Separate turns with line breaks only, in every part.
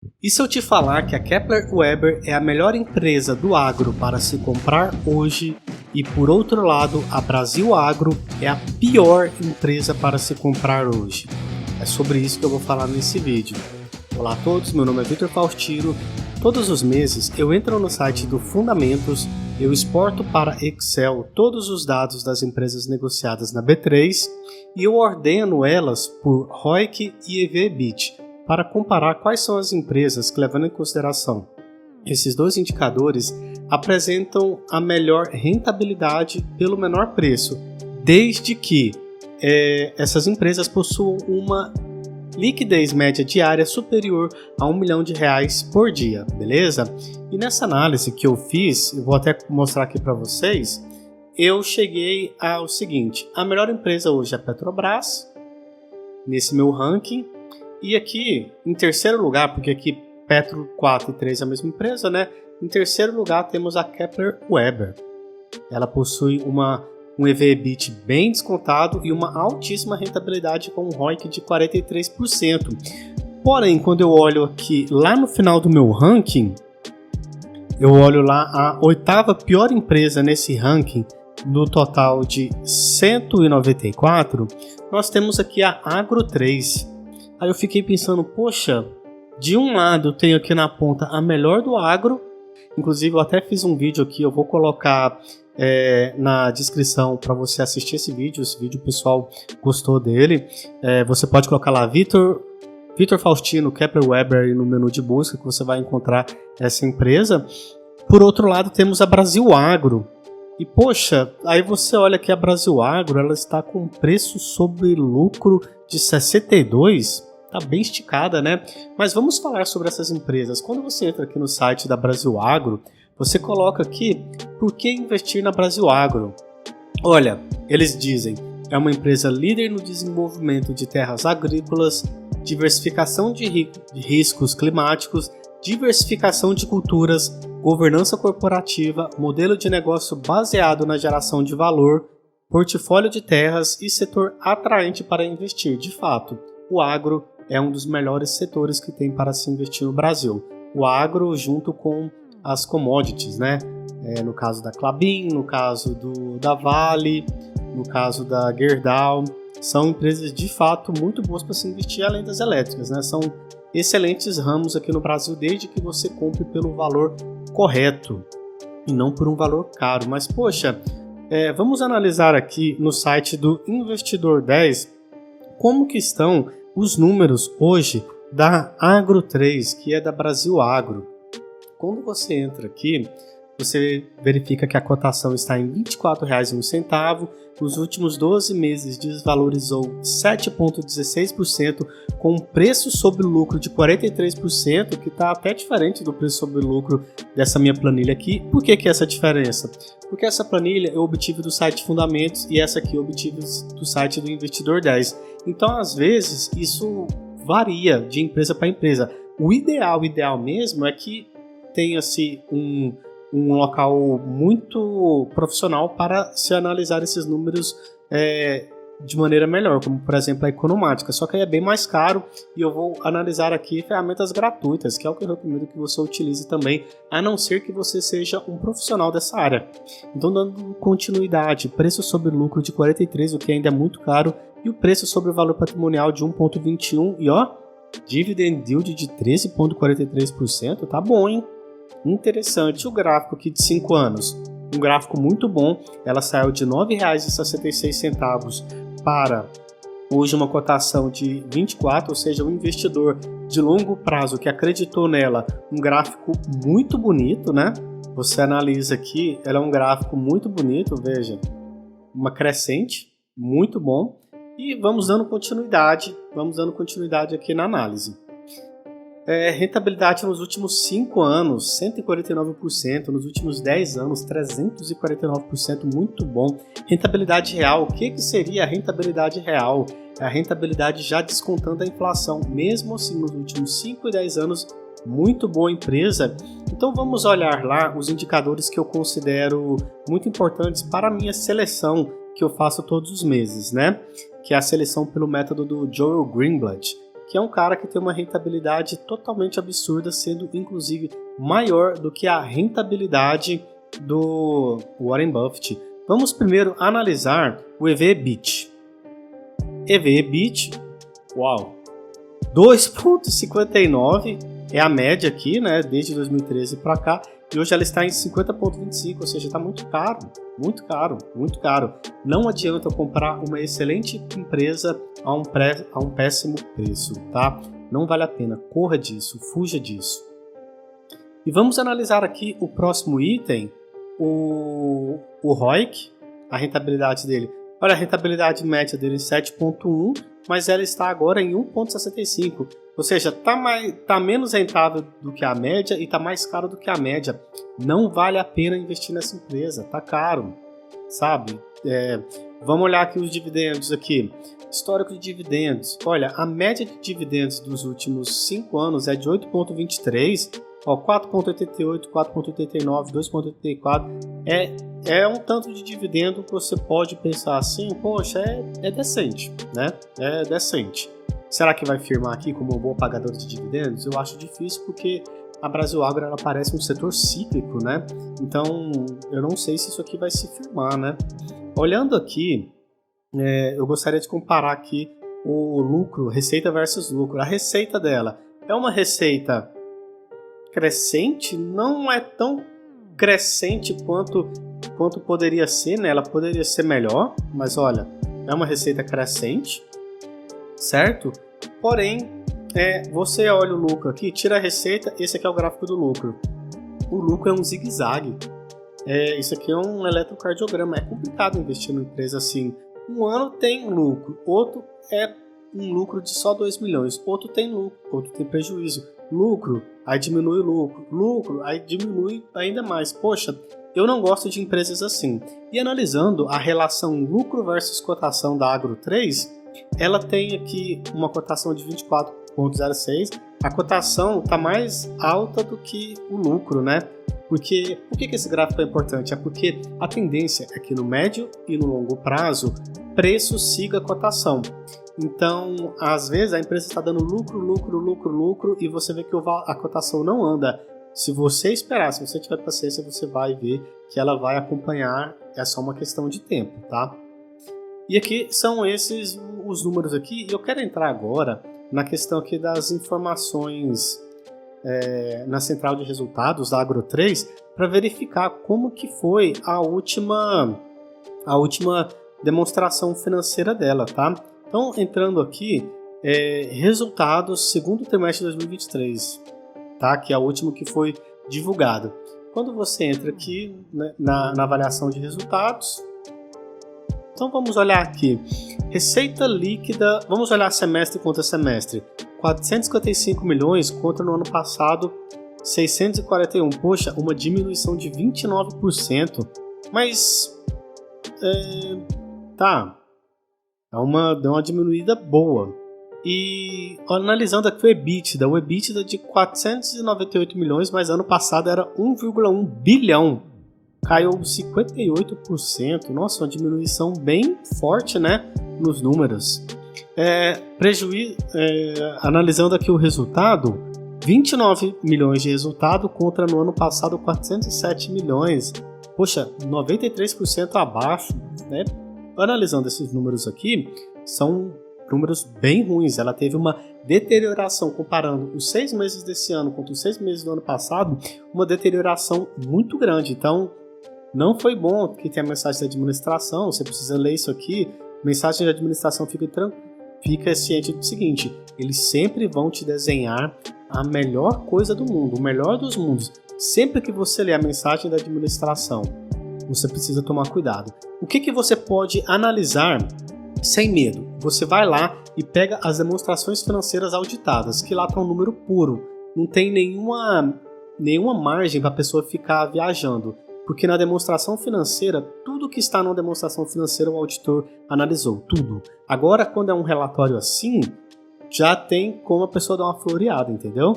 E se eu te falar que a Kepler Weber é a melhor empresa do agro para se comprar hoje e por outro lado a Brasil Agro é a pior empresa para se comprar hoje? É sobre isso que eu vou falar nesse vídeo. Olá a todos, meu nome é Vitor Faustino. Todos os meses eu entro no site do Fundamentos, eu exporto para Excel todos os dados das empresas negociadas na B3 e eu ordeno elas por ROIC e EV/EBIT, para comparar quais são as empresas que, levando em consideração esses dois indicadores, apresentam a melhor rentabilidade pelo menor preço, desde que essas empresas possuam uma liquidez média diária superior a R$1 milhão por dia, beleza? E nessa análise que eu fiz, eu vou até mostrar aqui para vocês, eu cheguei ao seguinte: a melhor empresa hoje é a Petrobras, nesse meu ranking. E aqui, em terceiro lugar, porque aqui Petro 4 e 3 é a mesma empresa, né? Em terceiro lugar temos a Kepler Weber. Ela possui um EV/EBIT bem descontado e uma altíssima rentabilidade com um ROIC de 43%. Porém, quando eu olho aqui lá no final do meu ranking, eu olho lá a oitava pior empresa nesse ranking, no total de 194, nós temos aqui a Agro 3. Aí eu fiquei pensando, poxa, de um lado eu tenho aqui na ponta a melhor do agro, inclusive eu até fiz um vídeo aqui, eu vou colocar na descrição para você assistir esse vídeo o pessoal gostou dele, você pode colocar lá Vitor Faustino Kepler Weber no menu de busca que você vai encontrar essa empresa. Por outro lado temos a Brasil Agro, e poxa, aí você olha que a Brasil Agro ela está com preço sobre lucro de 62, tá bem esticada, né? Mas vamos falar sobre essas empresas. Quando você entra aqui no site da Brasil Agro, você coloca aqui por que investir na Brasil Agro. Olha, eles dizem, é uma empresa líder no desenvolvimento de terras agrícolas, diversificação de riscos climáticos, diversificação de culturas, governança corporativa, modelo de negócio baseado na geração de valor, portfólio de terras e setor atraente para investir. De fato, o agro é um dos melhores setores que tem para se investir no Brasil. O agro junto com as commodities, né? No caso da Klabin, no caso da Vale, no caso da Gerdau, são empresas de fato muito boas para se investir, além das elétricas, né? São excelentes ramos aqui no Brasil, desde que você compre pelo valor correto e não por um valor caro. Mas poxa, vamos analisar aqui no site do Investidor 10 como que estão os números hoje da Agro 3, que é da Brasil Agro. Quando você entra aqui, você verifica que a cotação está em R$ 24,01, nos últimos 12 meses desvalorizou 7,16%, com um preço sobre lucro de 43%, que está até diferente do preço sobre lucro dessa minha planilha aqui. Por que essa diferença? Porque essa planilha eu obtive do site Fundamentos e essa aqui eu obtive do site do Investidor 10. Então, às vezes, isso varia de empresa para empresa. O ideal mesmo é que tenha-se um local muito profissional para se analisar esses números de maneira melhor, como por exemplo a Economática, só que aí é bem mais caro e eu vou analisar aqui ferramentas gratuitas, que é o que eu recomendo que você utilize também, a não ser que você seja um profissional dessa área. Então, dando continuidade, preço sobre lucro de 43, o que ainda é muito caro, e o preço sobre o valor patrimonial de 1,21 e dividend yield de 13,43%, tá bom, hein? Interessante. O gráfico aqui de 5 anos, um gráfico muito bom, ela saiu de R$ 9,66 para hoje uma cotação de 24, ou seja, um investidor de longo prazo que acreditou nela, um gráfico muito bonito, né? Você analisa aqui, ela é um gráfico muito bonito, veja, uma crescente, muito bom, e vamos dando continuidade aqui na análise. Rentabilidade nos últimos 5 anos, 149%, nos últimos 10 anos, 349%, muito bom. Rentabilidade real, o que seria a rentabilidade real? É a rentabilidade já descontando a inflação, mesmo assim nos últimos 5 e 10 anos, muito boa empresa. Então vamos olhar lá os indicadores que eu considero muito importantes para a minha seleção, que eu faço todos os meses, né? Que é a seleção pelo método do Joel Greenblatt, que é um cara que tem uma rentabilidade totalmente absurda, sendo inclusive maior do que a rentabilidade do Warren Buffett. Vamos primeiro analisar o EV/EBIT. EV/EBIT, uau, 2,59 é a média aqui, né, desde 2013 para cá, e hoje ela está em 50,25, ou seja, está muito caro, muito caro, muito caro. Não adianta comprar uma excelente empresa a um péssimo preço, tá? Não vale a pena, corra disso, fuja disso. E vamos analisar aqui o próximo item, o ROIC, a rentabilidade dele. Olha, a rentabilidade média dele é 7,1, mas ela está agora em 1,65. Ou seja, tá menos rentável do que a média e tá mais caro do que a média. Não vale a pena investir nessa empresa, tá caro, sabe? Vamos olhar aqui os dividendos aqui. Histórico de dividendos. Olha, a média de dividendos dos últimos 5 anos é de 8,23, 4,88, 4,89, 2,84. É um tanto de dividendo que você pode pensar assim, poxa, é decente, né? É decente. Será que vai firmar aqui como um bom pagador de dividendos? Eu acho difícil porque a Brasil Agro ela parece um setor cíclico, né? Então eu não sei se isso aqui vai se firmar, né? Olhando aqui, eu gostaria de comparar aqui o lucro, receita versus lucro. A receita dela é uma receita crescente, não é tão crescente quanto poderia ser, né? Ela poderia ser melhor, mas olha, é uma receita crescente, certo? Porém, você olha o lucro aqui, tira a receita, esse aqui é o gráfico do lucro. O lucro é um zigue-zague. Isso aqui é um eletrocardiograma. É complicado investir numa empresa assim. Um ano tem lucro, outro é um lucro de só 2 milhões, outro tem lucro, outro tem prejuízo. Lucro, aí diminui o lucro, aí diminui ainda mais. Poxa, eu não gosto de empresas assim. E analisando a relação lucro versus cotação da Agro 3, ela tem aqui uma cotação de 24,06. A cotação está mais alta do que o lucro, né? Por que esse gráfico é importante? É porque a tendência é que no médio e no longo prazo, preço siga a cotação. Então, às vezes, a empresa está dando lucro, e você vê que a cotação não anda. Se você esperar, se você tiver paciência, você vai ver que ela vai acompanhar, é só uma questão de tempo, tá? E aqui são esses os números aqui, e eu quero entrar agora na questão aqui das informações na central de resultados da Agro 3 para verificar como que foi a última demonstração financeira dela, tá? Então, entrando aqui, resultados segundo trimestre de 2023, tá? Que é o último que foi divulgado. Quando você entra aqui, né, na avaliação de resultados, então vamos olhar aqui, receita líquida, vamos olhar semestre contra semestre, 455 milhões contra no ano passado 641, poxa, uma diminuição de 29%, mas deu uma diminuída boa. E analisando aqui o EBITDA de 498 milhões, mas ano passado era 1,1 bilhão, caiu 58%, nossa, uma diminuição bem forte, né, nos números. Analisando aqui o resultado, 29 milhões de resultado contra no ano passado 407 milhões, poxa, 93% abaixo, né? Analisando esses números aqui, são números bem ruins. Ela teve uma deterioração, comparando os 6 meses desse ano contra os 6 meses do ano passado, uma deterioração muito grande. Então, não foi bom que tenha a mensagem da administração, você precisa ler isso aqui. Mensagem de administração, fica ciente do seguinte, eles sempre vão te desenhar a melhor coisa do mundo, o melhor dos mundos. Sempre que você ler a mensagem da administração, você precisa tomar cuidado. O que você pode analisar sem medo? Você vai lá e pega as demonstrações financeiras auditadas, que lá está um número puro. Não tem nenhuma margem para a pessoa ficar viajando. Porque na demonstração financeira, tudo que está na demonstração financeira o auditor analisou, tudo. Agora, quando é um relatório assim, já tem como a pessoa dar uma floreada, entendeu?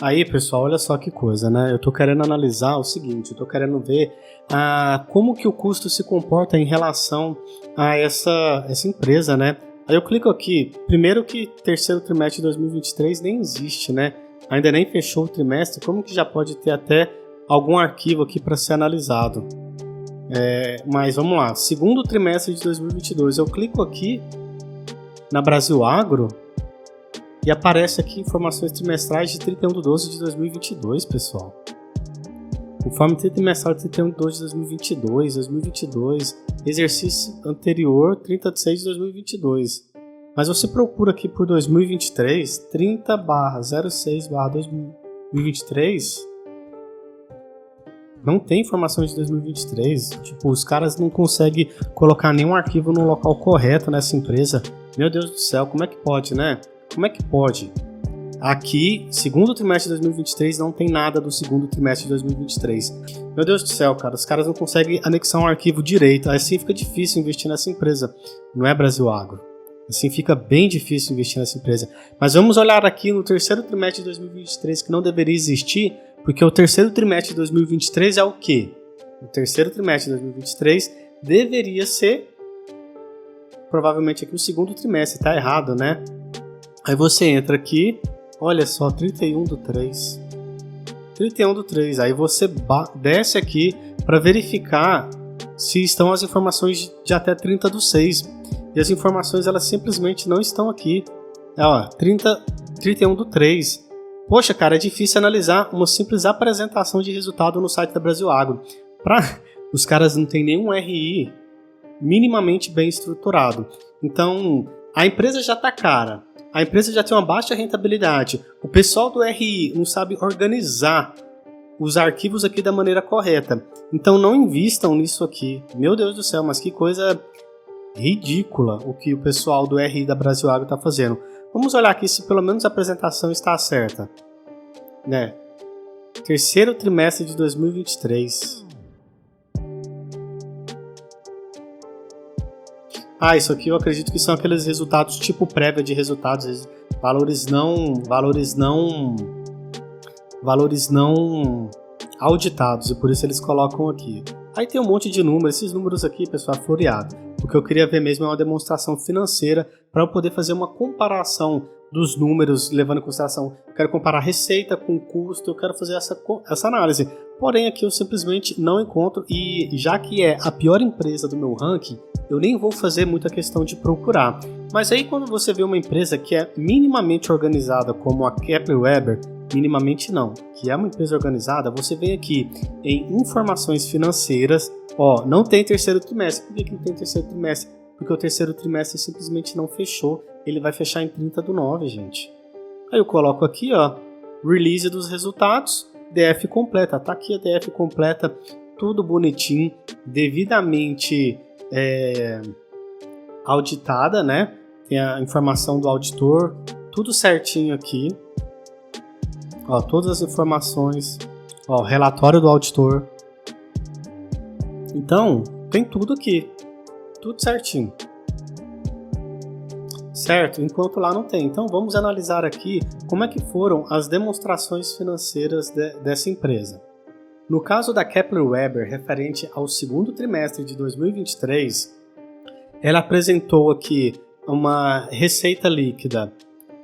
Aí, pessoal, olha só que coisa, né? Eu tô querendo analisar o seguinte, eu tô querendo ver como que o custo se comporta em relação a essa empresa, né? Aí eu clico aqui, primeiro que terceiro trimestre de 2023 nem existe, né? Ainda nem fechou o trimestre, como que já pode ter até algum arquivo aqui para ser analisado? Mas vamos lá, segundo trimestre de 2022, eu clico aqui na Brasil Agro e aparece aqui informações trimestrais de 31/12 de 2022, pessoal. Informe trimestral de 31/12 de 2022, exercício anterior 30/6 de 2022. Mas você procura aqui por 2023, 30/06/2023, não tem informação de 2023. Tipo, os caras não conseguem colocar nenhum arquivo no local correto nessa empresa. Meu Deus do céu, como é que pode, né? Como é que pode? Aqui, segundo trimestre de 2023, não tem nada do segundo trimestre de 2023. Meu Deus do céu, cara, os caras não conseguem anexar um arquivo direito. Assim fica difícil investir nessa empresa. Não é Brasil Agro. Assim fica bem difícil investir nessa empresa. Mas vamos olhar aqui no terceiro trimestre de 2023, que não deveria existir, porque o terceiro trimestre de 2023 é o quê? O terceiro trimestre de 2023 deveria ser, provavelmente aqui, o segundo trimestre. Tá errado, né? Aí você entra aqui, olha só, 31/3. 31/3. Aí você desce aqui para verificar se estão as informações de até 30/6. E as informações, elas simplesmente não estão aqui. Ó, 31/3. Poxa, cara, é difícil analisar uma simples apresentação de resultado no site da Brasil Agro. Os caras não têm nenhum RI minimamente bem estruturado. Então, a empresa já está cara. A empresa já tem uma baixa rentabilidade. O pessoal do RI não sabe organizar os arquivos aqui da maneira correta. Então, não invistam nisso aqui. Meu Deus do céu, mas que coisa ridícula o que o pessoal do RI da Brasil Agro está fazendo. Vamos olhar aqui se pelo menos a apresentação está certa. Né? Terceiro trimestre de 2023. Isso aqui eu acredito que são aqueles resultados tipo prévia de resultados, valores não auditados, e por isso eles colocam aqui. Aí tem um monte de números, esses números aqui, pessoal, floreado. O que eu queria ver mesmo é uma demonstração financeira para eu poder fazer uma comparação dos números, levando em consideração, eu quero comparar receita com custo, eu quero fazer essa análise. Porém, aqui eu simplesmente não encontro, e já que é a pior empresa do meu ranking, eu nem vou fazer muita questão de procurar. Mas aí quando você vê uma empresa que é minimamente organizada, como a Kepler Weber, minimamente não, que é uma empresa organizada, você vem aqui em informações financeiras, não tem terceiro trimestre. Por que não tem terceiro trimestre? Porque o terceiro trimestre simplesmente não fechou, ele vai fechar em 30/9, gente. Aí eu coloco aqui, release dos resultados, DF completa, tá aqui a DF completa, tudo bonitinho, devidamente auditada, né? Tem a informação do auditor, tudo certinho aqui. Todas as informações, relatório do auditor. Então, tem tudo aqui, tudo certinho. Certo? Enquanto lá não tem. Então, vamos analisar aqui como é que foram as demonstrações financeiras dessa empresa. No caso da Kepler Weber, referente ao segundo trimestre de 2023, ela apresentou aqui uma receita líquida.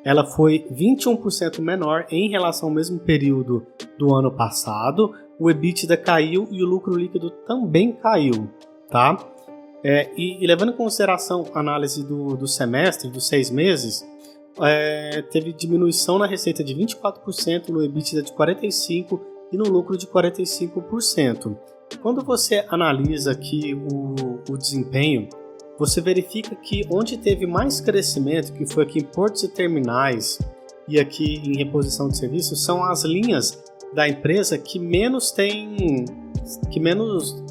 Ela foi 21% menor em relação ao mesmo período do ano passado. O EBITDA caiu e o lucro líquido também caiu, tá? E levando em consideração a análise do semestre, dos 6 meses, teve diminuição na receita de 24%, no EBITDA de 45% e no lucro de 45%. Quando você analisa aqui o desempenho, você verifica que onde teve mais crescimento, que foi aqui em portos e terminais e aqui em reposição de serviços, são as linhas da empresa que menos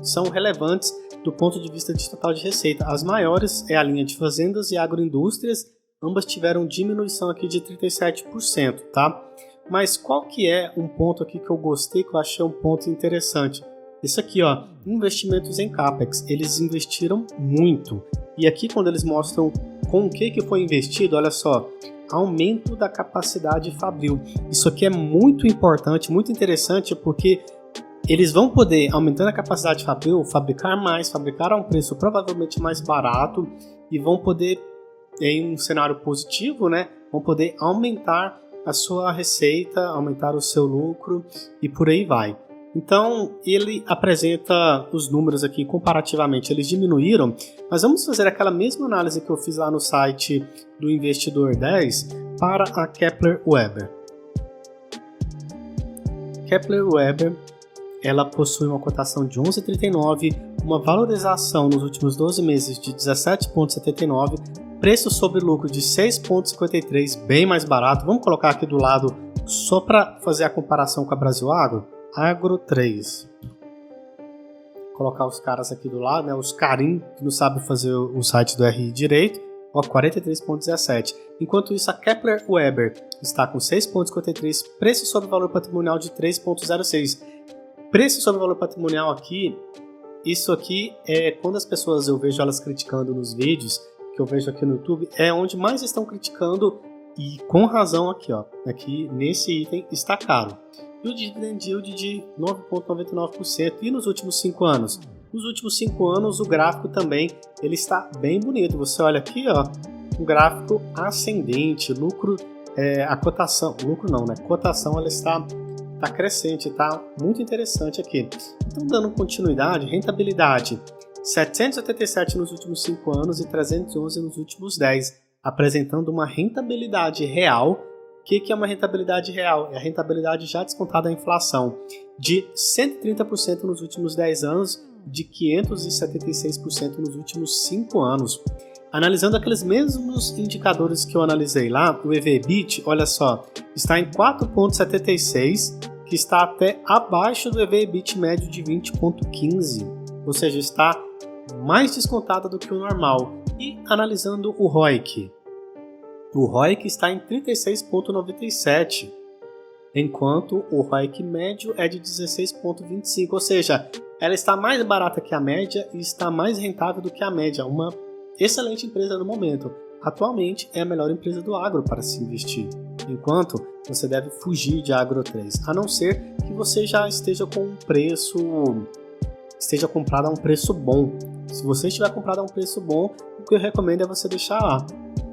são relevantes do ponto de vista de total de receita. As maiores é a linha de fazendas e agroindústrias, ambas tiveram diminuição aqui de 37%, tá? Mas qual que é um ponto aqui que eu gostei, que eu achei um ponto interessante? Isso aqui, investimentos em CAPEX, eles investiram muito. E aqui quando eles mostram com o que foi investido, olha só, aumento da capacidade fabril. Isso aqui é muito importante, muito interessante, porque eles vão poder, aumentando a capacidade fabril, fabricar mais, fabricar a um preço provavelmente mais barato e vão poder em um cenário positivo, né, vão poder aumentar a sua receita, aumentar o seu lucro e por aí vai. Então, ele apresenta os números aqui comparativamente, eles diminuíram, mas vamos fazer aquela mesma análise que eu fiz lá no site do Investidor 10 para a Kepler Weber. Kepler Weber, ela possui uma cotação de 11,39, uma valorização nos últimos 12 meses de 17,79, preço sobre lucro de 6,53, bem mais barato. Vamos colocar aqui do lado só para fazer a comparação com a Brasil Agro. Agro 3. Colocar os caras aqui do lado, né? Os carim que não sabem fazer o site do RI direito, ó, 43,17. Enquanto isso, a Kepler Weber está com 6,53, preço sobre valor patrimonial de 3,06. Preço sobre valor patrimonial aqui, isso aqui é quando as pessoas, eu vejo elas criticando nos vídeos que eu vejo aqui no YouTube, é onde mais estão criticando e com razão aqui, ó. Aqui nesse item está caro. E o dividend yield de 9,99%. E nos últimos 5 anos? Nos últimos 5 anos o gráfico também ele está bem bonito. Você olha aqui, ó, um gráfico ascendente, lucro, a cotação, lucro não, né? Cotação ela está crescente, tá muito interessante aqui. Então, dando continuidade, rentabilidade 787 nos últimos 5 anos e 311 nos últimos 10, apresentando uma rentabilidade real. O que é uma rentabilidade real? É a rentabilidade já descontada da inflação, de 130% nos últimos 10 anos, de 576% nos últimos 5 anos. Analisando aqueles mesmos indicadores que eu analisei lá, o EV/EBIT, olha só, está em 4,76, que está até abaixo do EV/EBIT médio de 20,15, ou seja, está mais descontada do que o normal. E analisando o ROIC está em 36,97, enquanto o ROIC médio é de 16,25, ou seja, ela está mais barata que a média e está mais rentável do que a média. Uma excelente empresa no momento. Atualmente é a melhor empresa do agro para se investir, enquanto você deve fugir de Agro 3, a não ser que você já esteja com esteja comprado a um preço bom. Se você estiver comprado a um preço bom, o que eu recomendo é você deixar lá.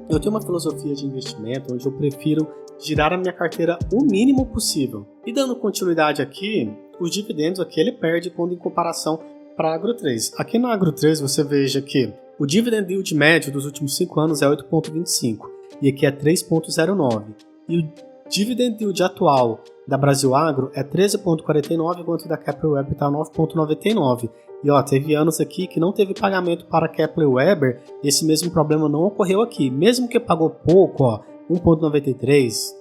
Eu tenho uma filosofia de investimento onde eu prefiro girar a minha carteira o mínimo possível. E dando continuidade aqui, os dividendos aqui ele perde quando em comparação para a Agro 3. Aqui na Agro 3 você veja que o dividend yield médio dos últimos 5 anos é 8,25 e aqui é 3,09. E o dividend yield atual da Brasil Agro é 13,49, enquanto da Kepler Weber está 9,99. E ó, teve anos aqui que não teve pagamento para a Kepler Weber, e esse mesmo problema não ocorreu aqui. Mesmo que pagou pouco, ó, 1,93,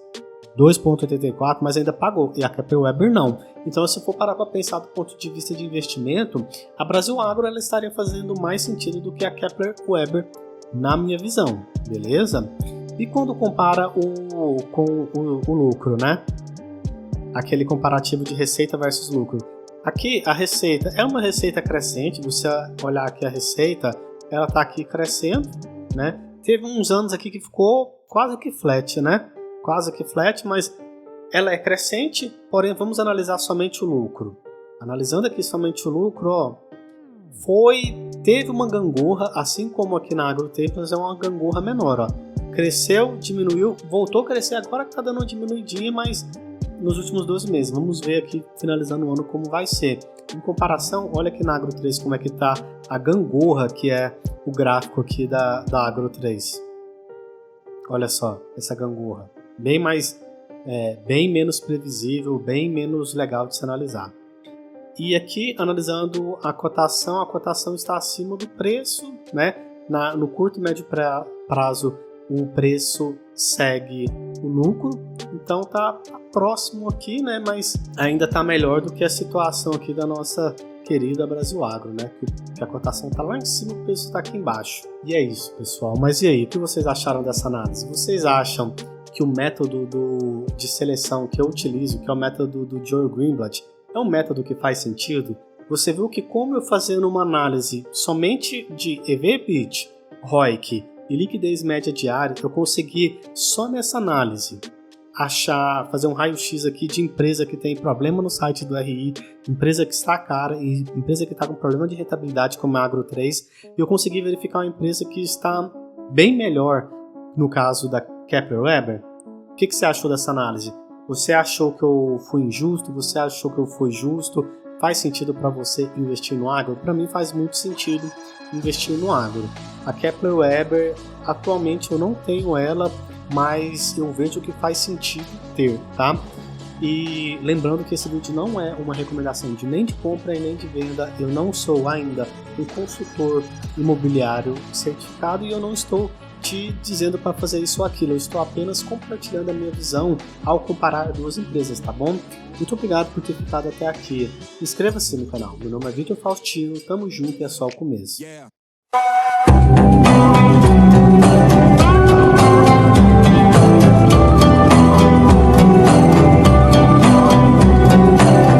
2,84, mas ainda pagou, e a Kepler Weber não. Então, se for parar para pensar do ponto de vista de investimento, a Brasil Agro ela estaria fazendo mais sentido do que a Kepler Weber, na minha visão, beleza? E quando compara com o lucro, né? Aquele comparativo de receita versus lucro. Aqui a receita é uma receita crescente, você olhar aqui a receita, ela está aqui crescendo, né? Teve uns anos aqui que ficou quase que flat, né? Quase que flat, mas ela é crescente, porém vamos analisar somente o lucro. Analisando aqui somente o lucro, ó, teve uma gangorra, assim como aqui na Agro teve, mas é uma gangorra menor, ó. Cresceu, diminuiu, voltou a crescer, agora que está dando uma diminuidinha, mas nos últimos 12 meses. Vamos ver aqui, finalizando o ano, como vai ser. Em comparação, olha aqui na Agro 3 como é que está a gangorra, que é o gráfico aqui da Agro 3. Olha só, essa gangorra. Bem menos previsível, bem menos legal de se analisar. E aqui, analisando a cotação está acima do preço, né? No curto e médio prazo, o preço segue o lucro, então tá próximo aqui, né? Mas ainda tá melhor do que a situação aqui da nossa querida Brasil Agro, né? Que a cotação tá lá em cima, o preço tá aqui embaixo. E é isso, pessoal. Mas e aí, o que vocês acharam dessa análise? Vocês acham que o método de seleção que eu utilizo, que é o método do Joel Greenblatt, é um método que faz sentido? Você viu que como eu fazendo uma análise somente de EV/EBIT, ROIC e liquidez média diária, eu consegui só nessa análise fazer um raio-x aqui de empresa que tem problema no site do RI, empresa que está cara e empresa que está com problema de rentabilidade como a Agro 3, e eu consegui verificar uma empresa que está bem melhor no caso da Kepler Weber. O que você achou dessa análise? Você achou que eu fui injusto? Você achou que eu fui justo? Faz sentido para você investir no agro? Para mim faz muito sentido investir no agro. A Kepler Weber, atualmente eu não tenho ela, mas eu vejo que faz sentido ter, tá? E lembrando que esse vídeo não é uma recomendação de nem de compra e nem de venda. Eu não sou ainda um consultor imobiliário certificado e eu não estou te dizendo para fazer isso ou aquilo. Eu estou apenas compartilhando a minha visão ao comparar duas empresas, tá bom? Muito obrigado por ter ficado até aqui. Inscreva-se no canal. Meu nome é Vitor Faustino, tamo junto e é só o começo.